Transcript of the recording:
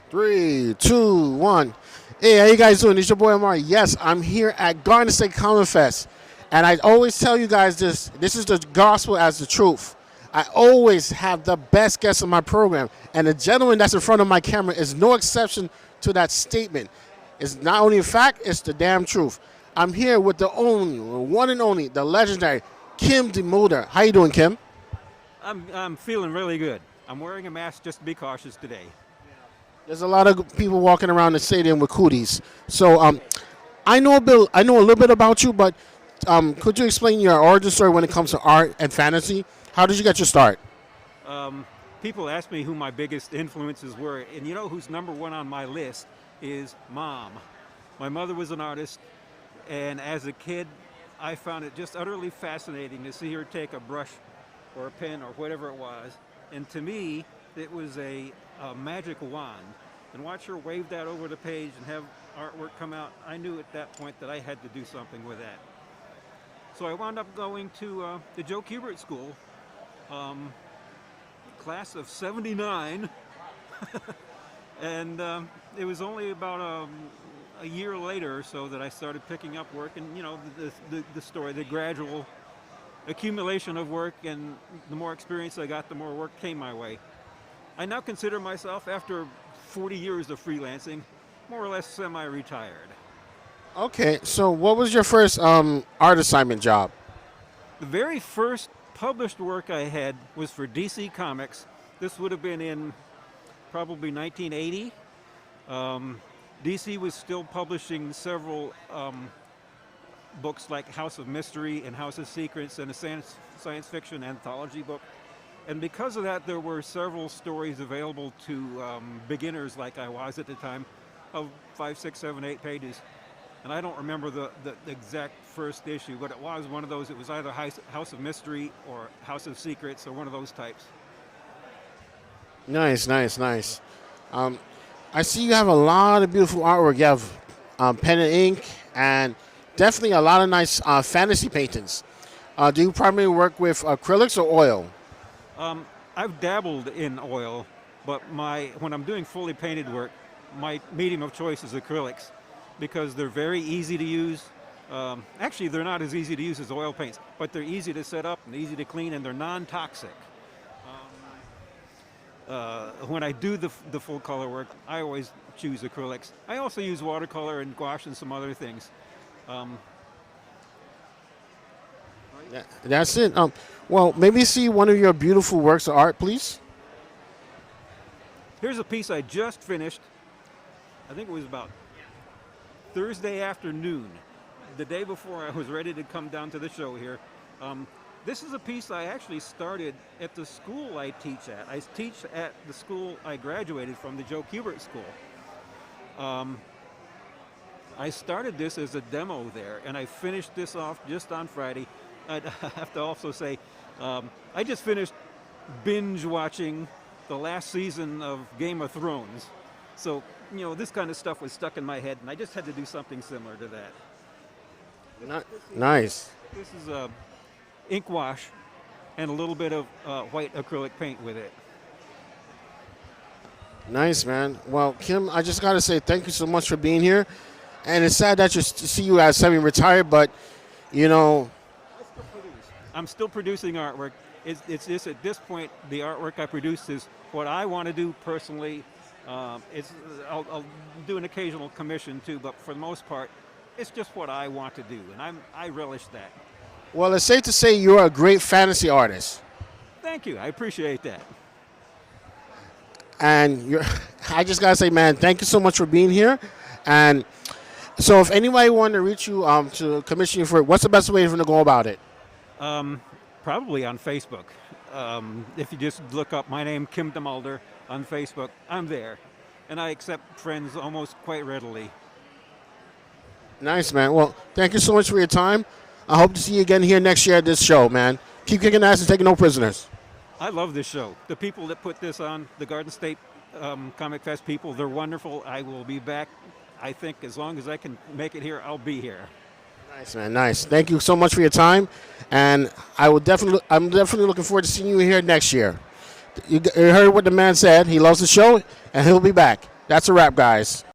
Three, two, one. Hey, how you guys doing? It's your boy Amari. Yes, I'm here at Garden State Common Fest. And I always tell you guys this. This is the gospel as the truth. I always have the best guests on my program. And the gentleman that's in front of my camera is no exception to that statement. It's not only a fact, it's the damn truth. I'm here with the only, one and only, the legendary Kim Demulder. How you doing, Kim? I'm feeling really good. I'm wearing a mask just to be cautious today. There's a lot of people walking around the stadium with cooties. So I know a little bit about you, but could you explain your origin story when it comes to art and fantasy? How did you get your start? People ask me who my biggest influences were, and you know who's number one on my list is Mom. My mother was an artist, and as a kid, I found it just utterly fascinating to see her take a brush or a pen or whatever it was, and to me, it was a magic wand. And watch her wave that over the page and have artwork come out. I knew at that point that I had to do something with that. So I wound up going to the Joe Kubert School, class of '79, and it was only about a year later or so that I started picking up work, and you know the story, the gradual accumulation of work, and the more experience I got, the more work came my way. I now consider myself, after 40 years of freelancing, more or less semi-retired. Okay, so what was your first art assignment job? The very first published work I had was for DC Comics. This would have been in probably 1980. DC was still publishing several books like House of Mystery and House of Secrets, and a science fiction anthology book. And because of that, there were several stories available to beginners like I was at the time, of 5, 6, 7, 8 pages. And I don't remember the exact first issue, but it was one of those. It was either House of Mystery or House of Secrets, or one of those types. Nice, nice, nice. I see you have a lot of beautiful artwork. You have pen and ink, and definitely a lot of nice fantasy paintings. Do you primarily work with acrylics or oil? I've dabbled in oil, but when I'm doing fully painted work, my medium of choice is acrylics, because they're very easy to use. Actually, they're not as easy to use as oil paints, but they're easy to set up and easy to clean, and they're non-toxic. When I do the full color work, I always choose acrylics. I also use watercolor and gouache and some other things. That's it. Well, maybe see one of your beautiful works of art, please. Here's a piece I just finished. I think it was about Thursday afternoon, the day before I was ready to come down to the show here. This is a piece I actually started at the school I teach at. I teach at the school I graduated from, the Joe Kubert School. I started this as a demo there, and I finished this off just on Friday. I have to also say, I just finished binge watching the last season of Game of Thrones. So, you know, this kind of stuff was stuck in my head, and I just had to do something similar to that. Nice. This is ink wash and a little bit of white acrylic paint with it. Nice, man. Well, Kim, I just got to say thank you so much for being here. And it's sad that to see you as semi-retired, but, you know. I'm still producing artwork. It's just at this point, the artwork I produce is what I want to do personally. I'll do an occasional commission too, but for the most part, it's just what I want to do, and I relish that. Well, it's safe to say you're a great fantasy artist. Thank you. I appreciate that. And I just got to say, man, thank you so much for being here. And so if anybody wanted to reach you to commission you for it, what's the best way for them to go about it? Probably on Facebook. If you just look up my name, Kim Demulder, on Facebook, I'm there. And I accept friends almost quite readily. Nice, man. Well, thank you so much for your time. I hope to see you again here next year at this show, man. Keep kicking ass and taking no prisoners. I love this show. The people that put this on, the Garden State Comic Fest people, they're wonderful. I will be back. I think as long as I can make it here, I'll be here. Nice, man. Nice. Thank you so much for your time, and I'm definitely looking forward to seeing you here next year. You heard what the man said. He loves the show, and he'll be back. That's a wrap, guys.